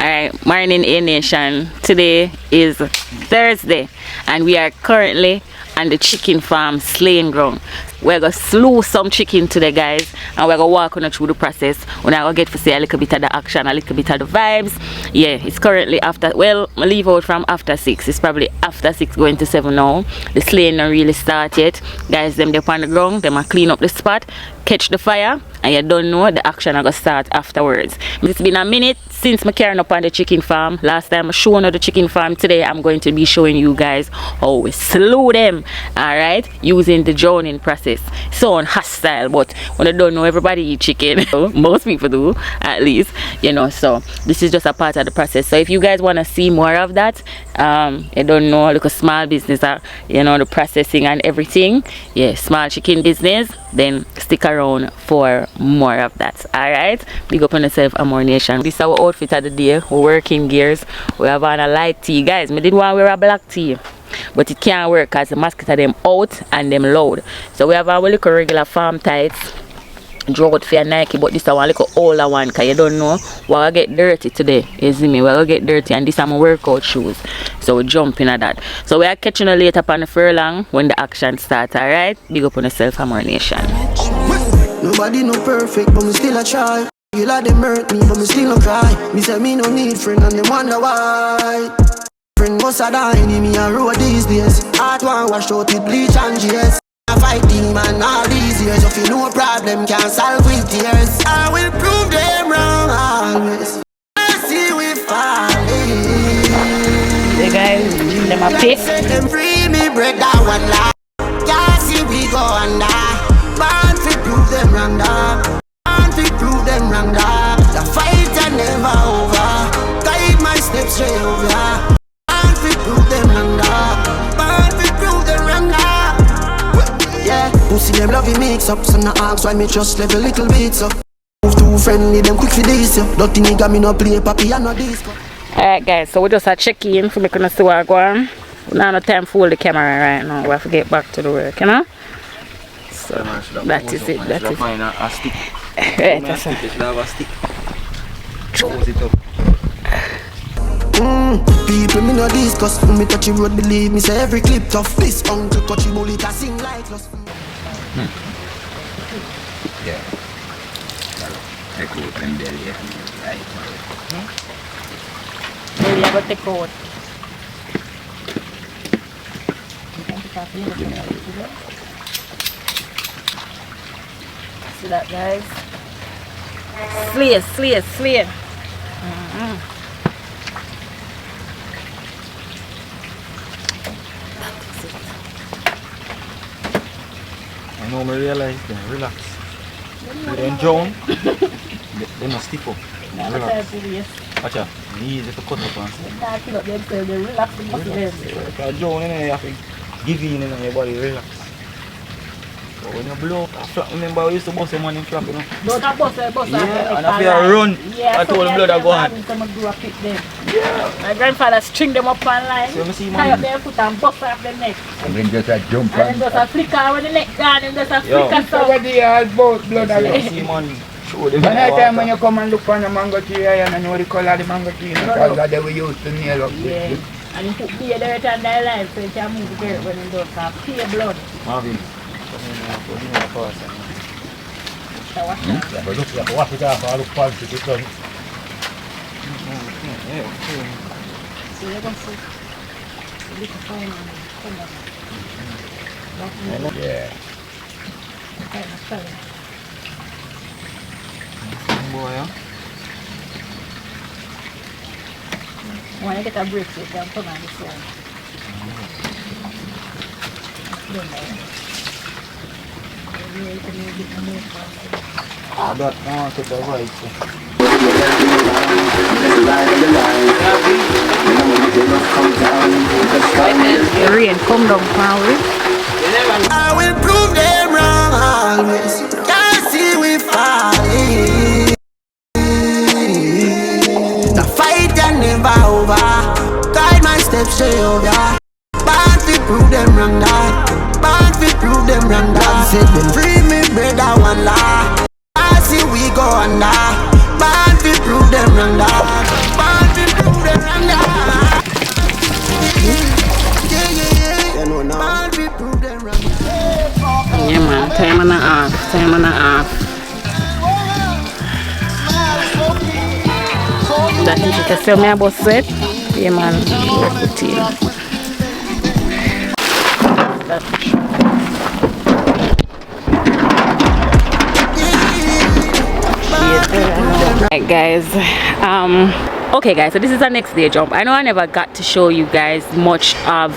Alright, morning A Nation. Today is Thursday and we are currently on the chicken farm slaying ground. We're gonna slew some chicken today, guys, and we're gonna walk on through the process. We're gonna get to see a little bit of the action, a little bit of the vibes. Yeah, it's currently after, well, I leave out from after 6. It's probably after 6 going to 7 now. The slaying don't really start yet. Guys, them up on the ground, them are clean up the spot, catch the fire, and you don't know the action are gonna start afterwards. It's been a minute since I'm carrying up on the chicken farm. Last time I showed you the chicken farm. Today I'm going to be showing you guys how we slew them, alright, using the drowning process. So hostile, but when I don't know, everybody eat chicken. Most people do, at least, you know. So this is just a part of the process. So if you guys want to see more of that, I don't know, like a small business, you know, the processing and everything, yeah, small chicken business, then stick around for more of that. Alright, big up on yourself, Amor Nation. This is our outfit of the day. We're working gears. We have on a light tee, guys. I did want to wear a black tee, but it can't work because the mosquito them out and them loud. So we have our little regular farm tights, drought for Nike, but this is one little older one because you don't know we're gonna get dirty today. You see me, we're gonna get dirty, and this is my workout shoes, so we're jumping at that. So we are catching you later upon the furlong when the action starts. Alright, big up on yourself, Amor Nation. Nobody no perfect, but me still a try. You like them hurt me, but me still no cry. Me say me no need friend, and them wonder why. Friend must have die, me a road these days. Heart one wash out with bleach and GS. I fight demon all these years. If you know a problem, can't solve with tears. I will prove them wrong always. I see we falling. The guys, them a pick. Set them free, me break that one lie. Can't see we go under. Born to prove them wrong, dog. Born to prove them wrong, dog. The fight are never over. Guide my steps straight over. Prove them wrong, born to prove them wrong. Yeah, you see them loving mix up, so not ask why me just level little bits up. Move too friendly, them quick for this, yo. Dirty nigga me no play papi and no disco. Alright guys, so we just a check in for making us see what go on. We don't have no time for the camera right now. We have to get back to the work, you know? So that is it, that is it. Right, that's it. People me no discuss. When me touch the road, believe me, say every clip tough. This uncle touch the bullet, I sing like lost. Yeah. I could open there, yeah. Right. Maybe I got the code. See that, guys? Slay. I know me realize them, relax. You don't drown, they must stick up. Relax. Watch out, easy to cut up and stuff. If you drown, you have to give in your body, relax. But when you blow up a flap, remember we used to bust the money in flap, you know? Don't bust yeah, and if you run, yeah, I told the blood to go on. Yeah. My grandfather string them up on line, so tie up their foot and bust off their neck. And then just a jump and then just a flicker when the neck gone and just a flicker. So what do you have both blood again? See man, show them. When I time when you come and look for the mango tree and you know the color of the mango tree, because that's the way we used to nail up. Yeah. And you put beer dirt on their life so you can move the dirt when you don't have pure blood. Marvin, wash it off, all the parts to it done. So you're going to see a little fine on it. Yeah. boy, huh? When you get a break, you can turn on the phone. I got no to the right. Rain come down, power. I will prove them wrong always. Can't see we falling. The fight can never over. Guide my steps straight over. Bound to prove them wrong, dog. Bound to prove them wrong, dog. Said them free me, brother, one lie. I see we go under. Bound to prove them wrong, dog. Bound to time and a half. That is it. I sell me about sweat. Yeah, man. That's the team. Alright guys, okay guys, so this is our next day jump. I know I never got to show you guys much of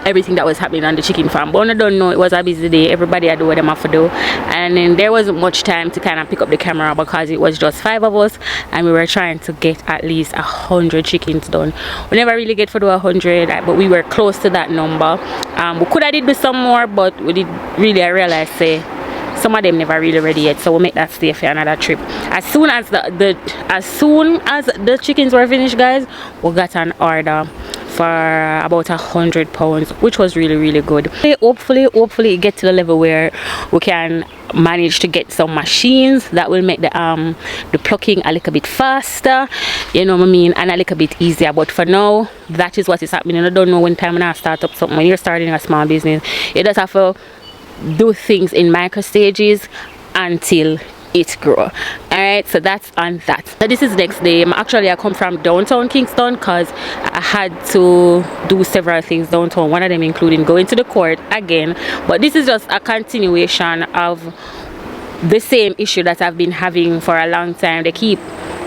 everything that was happening on the chicken farm, but I don't know, it was a busy day. Everybody had to do what they have to do, and then there wasn't much time to kind of pick up the camera because it was just 5 of us and we were trying to get at least 100 chickens done. We never really get to do 100, but we were close to that number. We could have did do some more, but we did really, I realized say some of them never really ready yet, so we'll make that stay for another trip. As soon as the chickens were finished guys, we got an order for about 100 pounds, which was really good. Hopefully it get to the level where we can manage to get some machines that will make the plucking a little bit faster, you know what I mean, and a little bit easier. But for now, that is what is happening. I don't know when time when I start up something. When you're starting a small business, you just have to do things in micro stages until it grow. Alright, so that's on that. So this is next day. I come from downtown Kingston because I had to do several things downtown, one of them including going to the court again, but this is just a continuation of the same issue that I've been having for a long time. They keep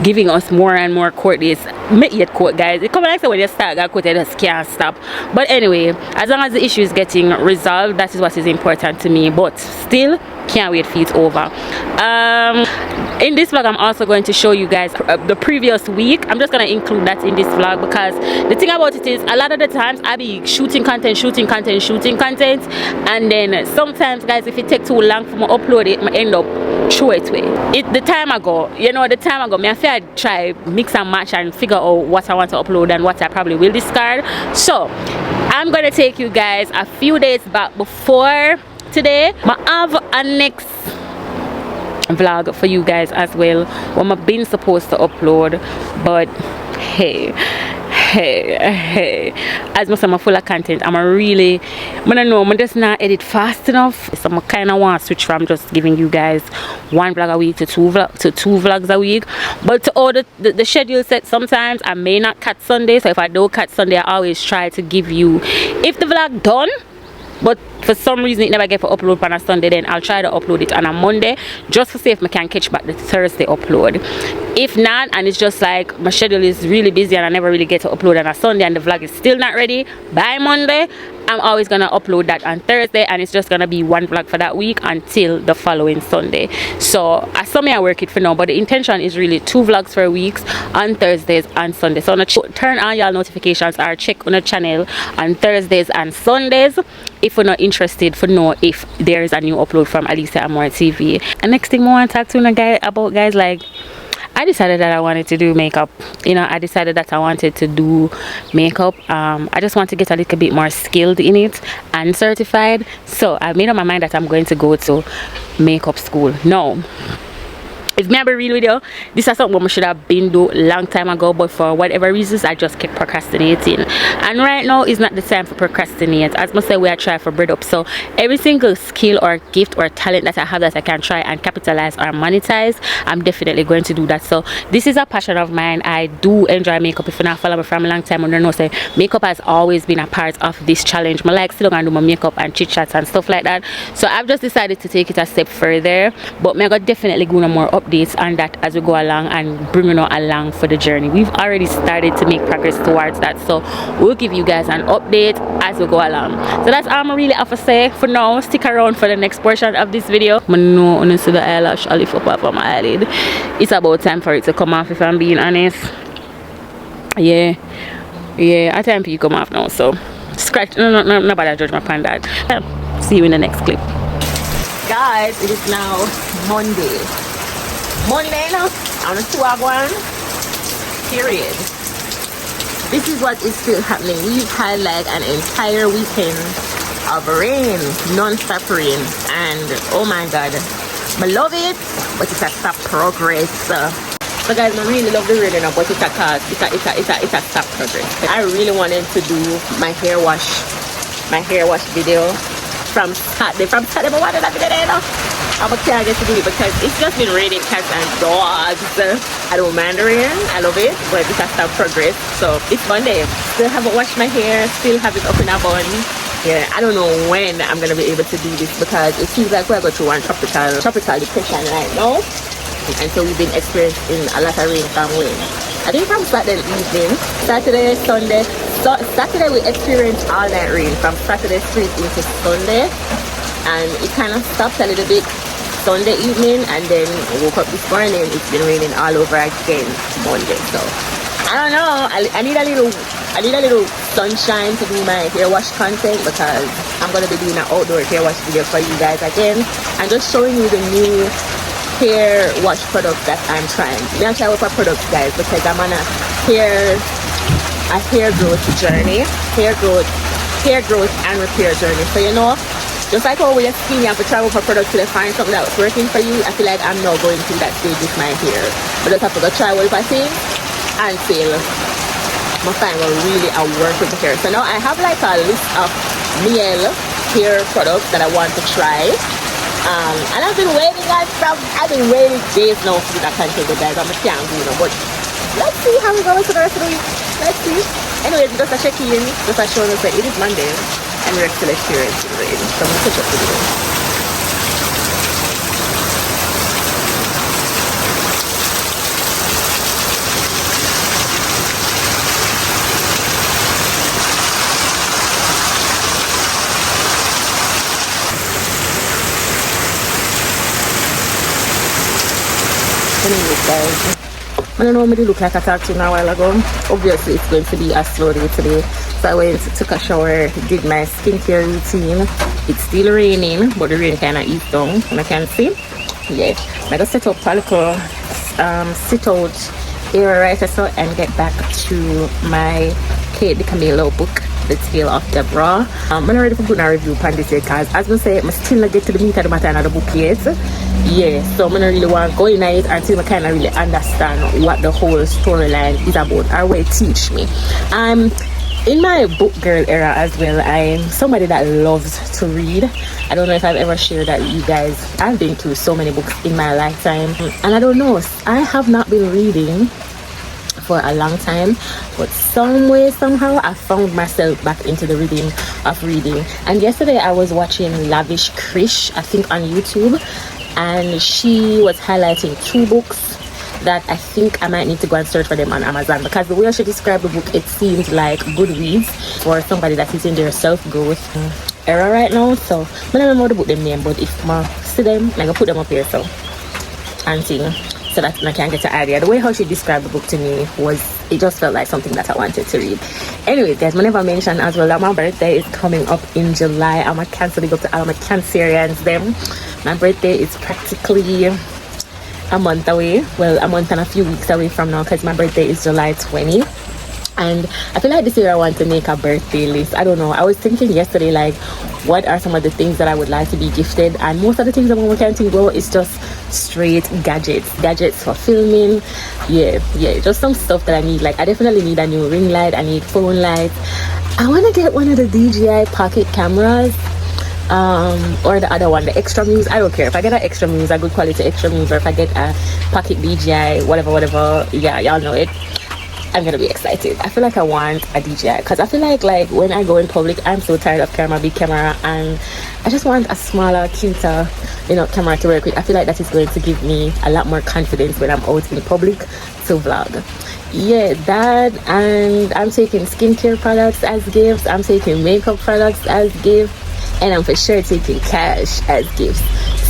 giving us more and more court days. Make yet court guys, it come like when you start that court, you just can't stop. But anyway, as long as the issue is getting resolved, that is what is important to me. But still can't wait for it over. In this vlog I'm also going to show you guys the previous week. I'm just going to include that in this vlog because the thing about it is a lot of the times I be shooting content, and then sometimes guys, if it takes too long for me to upload it, I end up throw it away. The time ago me I feel I try mix and match and figure out what I want to upload and what I probably will discard. So I'm gonna take you guys a few days back before today. I have a next vlog for you guys as well what I've been supposed to upload, but hey, as much as I'm full of content, I don't know, I'm just not edit fast enough, so I kind of want to switch from just giving you guys one vlog a week to two vlogs a week. But to all the schedule set, sometimes I may not catch Sunday, so if I don't catch Sunday, I always try to give you, if the vlog done but for some reason it never get for upload on a Sunday, then I'll try to upload it on a Monday just to see if I can catch back the Thursday upload. If not, and it's just like my schedule is really busy and I never really get to upload on a Sunday and the vlog is still not ready by Monday, I'm always gonna upload that on Thursday, and it's just gonna be one vlog for that week until the following Sunday. So I saw me I work it for now, but the intention is really 2 vlogs for weeks on Thursdays and Sundays. So turn on your notifications or check on the channel on Thursdays and Sundays if you're not interested to know if there is a new upload from Alicia Amor TV. And next thing I want to talk to guys, like, I decided that I wanted to do makeup. You know, I decided that I wanted to do makeup. I just want to get a little bit more skilled in it and certified. So I've made up my mind that I'm going to go to makeup school. No, if me be real with you, this is something I should have been do long time ago, but for whatever reasons I just kept procrastinating, and right now is not the time for procrastinate. As I say, we are trying for bread up. So every single skill or gift or talent that I have that I can try and capitalize or monetize, I'm definitely going to do that. So this is a passion of mine. I do enjoy makeup. If you not follow me from a long time, I don't know, say makeup has always been a part of this challenge. I like still gonna do my makeup and chit chats and stuff like that. So I've just decided to take it a step further, but me got definitely going on more updates on that as we go along and bring you along for the journey. We've already started to make progress towards that, so we'll give you guys an update as we go along. So that's all I'm really have to say for now. Stick around for the next portion of this video. I know when you see the eyelash I lift up off of my eyelid, it's about time for it to come off, if I'm being honest. Yeah, I time for you come off now, so scratch. Nobody judge my pan that. See you in the next clip. Guys, it is now Monday now, on a 2-hour period. This is what is still happening. We've had like an entire weekend of rain, non-stop rain, and oh my god, I love it, but it's a stop progress. So guys, I really love the rain now, but it's a stop progress. I really wanted to do my hair wash video from Saturday, but what did I do today now? I can't get to do it because it's just been raining cats and dogs. I don't mind the rain, I love it, but it has to progress. So it's Monday. Still haven't washed my hair, still have it up in a bun. Yeah, I don't know when I'm gonna be able to do this because it seems like we're going through one tropical depression right now. And so we've been experiencing a lot of rain from when? I think from Saturday evening, Saturday, Sunday. So Saturday we experienced all night rain from Saturday straight into Sunday. And it kind of stopped a little bit Sunday evening, and then woke up this morning, it's been raining all over again Monday. So I don't know, I need a little sunshine to do my hair wash content because I'm gonna be doing an outdoor hair wash video for you guys again. I'm just showing you the new hair wash products that I'm trying. I'm trying with my products, guys, because I'm on a hair growth journey, hair growth and repair journey. So you know, just like how we're skinny, you have to travel for products to find something that's working for you. I feel like I'm now going through that stage with my hair. But just have to go try with my thing until I find what really I work with the hair. So now I have like a list of male hair products that I want to try. And I've been waiting days now to do that content, guys. I'm a can't do it, but let's see how we go for the rest of the week. Let's see. Anyways, just a check-in, just a show us that it is Monday and we're still experiencing rain. So I'm gonna catch up with you. Anyways, guys, I don't know what it look like I talked to you a while ago. Obviously it's going to be a slow day today, so I went, took a shower, did my skincare routine. It's still raining, but the rain kind of eased down, and I can see. Yeah, I just set up a little sit out area right so and get back to my Kate the Camilo book, The Tale of Deborah. I'm not ready for doing a review on this yet, because as I say, I'm still not get to the meat of the matter of the book yet. Yeah, so I'm not really want to go in it until I kind of really understand what the whole storyline is about, or what it teach me. In my book girl era as well, I'm somebody that loves to read. I don't know if I've ever shared that with you guys. I've been through so many books in my lifetime, and I don't know, I have not been reading for a long time, but some way somehow I found myself back into the rhythm of reading. And yesterday I was watching Lavish Krish, I think on YouTube, and she was highlighting 2 books that I think I might need to go and search for them on Amazon, because the way she described the book, it seems like good reads for somebody that is in their self-growth era right now. So I don't remember the book them name, but if I see them, I'm gonna put them up here so and see, so that I can get an idea. The way how she described the book to me was, it just felt like something that I wanted to read. Anyway, guys, I never mentioned as well that my birthday is coming up in July. I'm a Cancer, big up to all my Cancerians them. My birthday is practically a month away, well, a month and a few weeks away from now, because my birthday is July 20. And I feel like this year I want to make a birthday list. I don't know, I was thinking yesterday, like, what are some of the things that I would like to be gifted, and most of the things that we can think about is just straight gadgets for filming. Yeah, just some stuff that I need. Like, I definitely need a new ring light, I need phone lights. I want to get one of the DJI pocket cameras, or the other one, the Extra Muse. I don't care if I get an Extra Muse, a good quality Extra Muse, or if I get a pocket DJI, whatever, yeah, y'all know it. I'm gonna be excited. I feel like I want a DJI, because I feel like when I go in public, I'm so tired of big camera, and I just want a smaller, cuter, camera to work with. I feel like that is going to give me a lot more confidence when I'm out in public to vlog. Yeah, that, and I'm taking skincare products as gifts, I'm taking makeup products as gifts, and I'm for sure taking cash as gifts.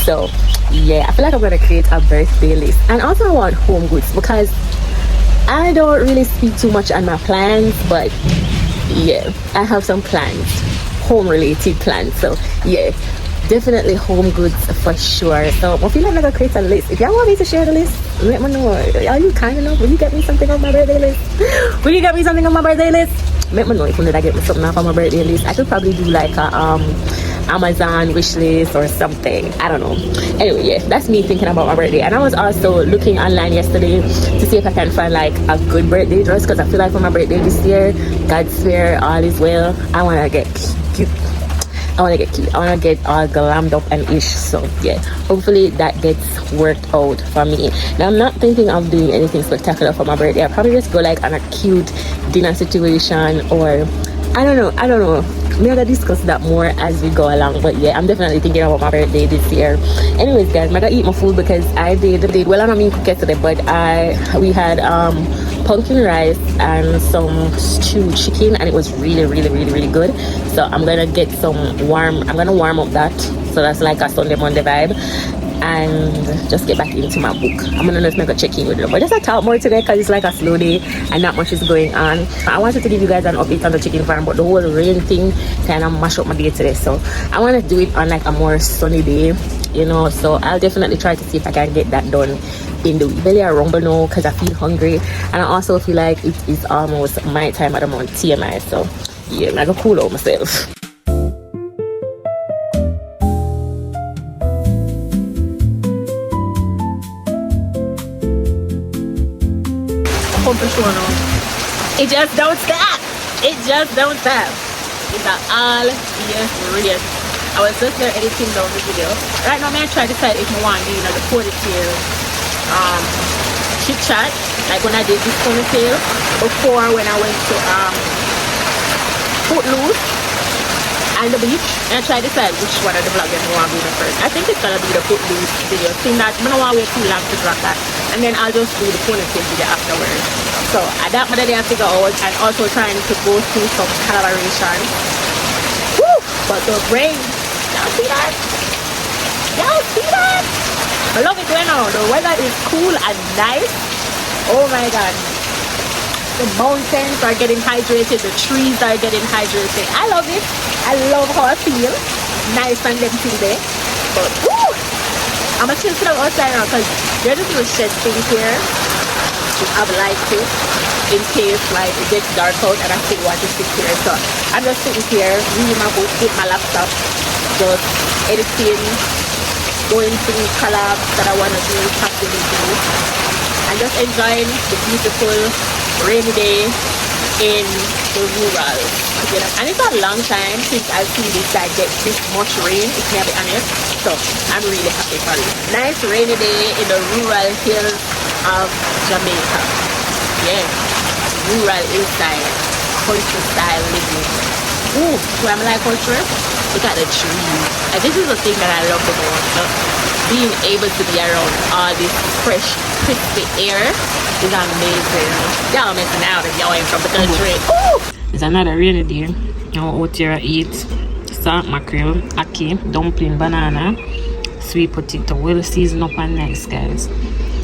So yeah, I feel like I'm gonna create a birthday list. And also I want home goods, because I don't really speak too much on my plans, but yeah, I have some plans, home related plans. So yeah, definitely home goods for sure. So I feel like I'm gonna create a list. If y'all want me to share the list, let me know. Are you kind enough? Will you get me something on my birthday list? Will you get me something on my birthday list? Let me know if you need to get me something off on my birthday list. I should probably do like a Amazon wish list or something. I don't know. Anyway, yeah, that's me thinking about my birthday. And I was also looking online yesterday to see if I can find like a good birthday dress, because I feel like for my birthday this year, God's fair, all is well, I want to get cute. I want to get cute. I want to get all glammed up and ish. So yeah, hopefully that gets worked out for me. Now I'm not thinking of doing anything spectacular for my birthday. I'll probably just go like on a cute dinner situation, or I don't know. We're gonna discuss that more as we go along, but yeah, I'm definitely thinking about my birthday this year. Anyways guys, I'm gonna eat my food because I did well, I don't mean cook yesterday, but we had pumpkin rice and some stewed chicken, and it was really good. So I'm gonna get I'm gonna warm up that, so that's like a Sunday Monday vibe, and just get back into my book. I'm gonna just make a check-in with them, but just I talk more today because it's like a slow day and not much is going on. I wanted to give you guys an update on the chicken farm, but the whole rain thing kind of mash up my day today, so I want to do it on like a more sunny day, you know. So I'll definitely try to see if I can get that done in the belly or rumble now, because I feel hungry, and I also feel like it is almost my time at the moment, TMI. So yeah, I'm gonna cool out myself. It just don't stop. It just don't stop. It's all yes rain. I was just there editing down the video. Right now I'm trying to decide if I want to do the ponytail chit chat, like when I did this ponytail before, when I went to Footloose and the beach, and I tried to decide which one of the vlogs I want to do first. I think it's gonna be the Footloose video. Seeing that I don't want to wait too long to drop that, and then I'll just do the ponytail video afterwards. So that what I figure out, and also trying to go through some collaboration. Woo! But the rain, y'all see that? Y'all see that? I love it going on. The weather is cool and nice. Oh my god. The mountains are getting hydrated, the trees are getting hydrated. I love it. I love how I feel. Nice and empty there. But woo! I'm gonna chill sit outside now because there's just little shed thing here. I would like to, in case like it gets dark out and I still want to sit here. So I'm just sitting here reading my book with my laptop, just editing, going through collabs that I want to do, possibly do, and just enjoying the beautiful rainy day in the rural. You know? And it's a long time since I've seen this guy get this much rain, if I be honest. So I'm really happy for it. Nice rainy day in the rural hills of Jamaica. Yeah, rural inside, country style living. Ooh, where I'm like country, look at the trees. And this is the thing that I love the most. So being able to be around all this fresh, crispy air is amazing. Y'all missing out if y'all ain't from the country. Ooh, it's another rainy day. Now out here I eat salt mackerel, ackee, dumpling, banana, sweet potato, well seasoned up and nice, guys.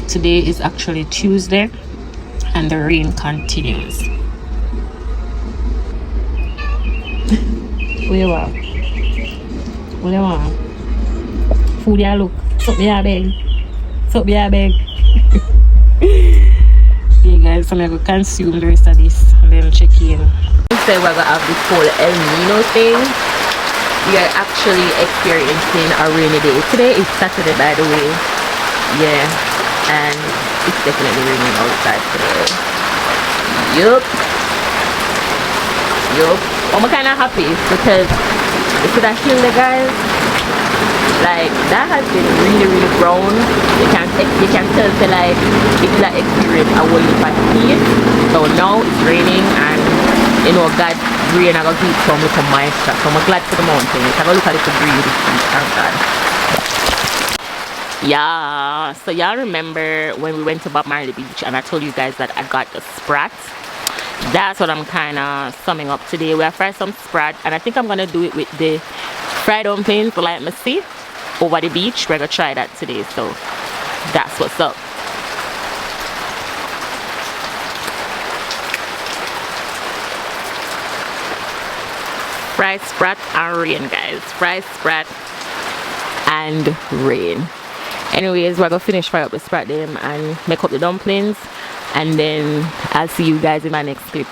Today is actually Tuesday and the rain continues. Where you are? Where you are? Food ya look. Sup me a beg. Sup me a beg. Yeah guys, so I'm going to consume the rest of this and then check in. So we're going to have this whole El Nino thing. We are actually experiencing a rainy day. Today is Saturday, by the way. Yeah. And it's definitely raining outside today. Yup. I'm kind of happy because you see that hill there, guys, like that has been really brown. You can tell that like it's like experience a whole heap of heat. So now it's raining, and you know God rain I gonna keep some little moisture. So I'm glad for the mountain. I gotta look at it to breathe this week, thank God. Yeah, so y'all remember when we went to Bob Marley Beach and I told you guys that I got the sprat? That's what I'm kind of summing up today. We're fried some sprat, and I think I'm gonna do it with the fried dumplings like me see over the beach. We're gonna try that today, so that's what's up. Fried sprat and rain, guys. Fried sprat and rain. Anyways, we're gonna finish fry up the sprat them and make up the dumplings, and then I'll see you guys in my next clip.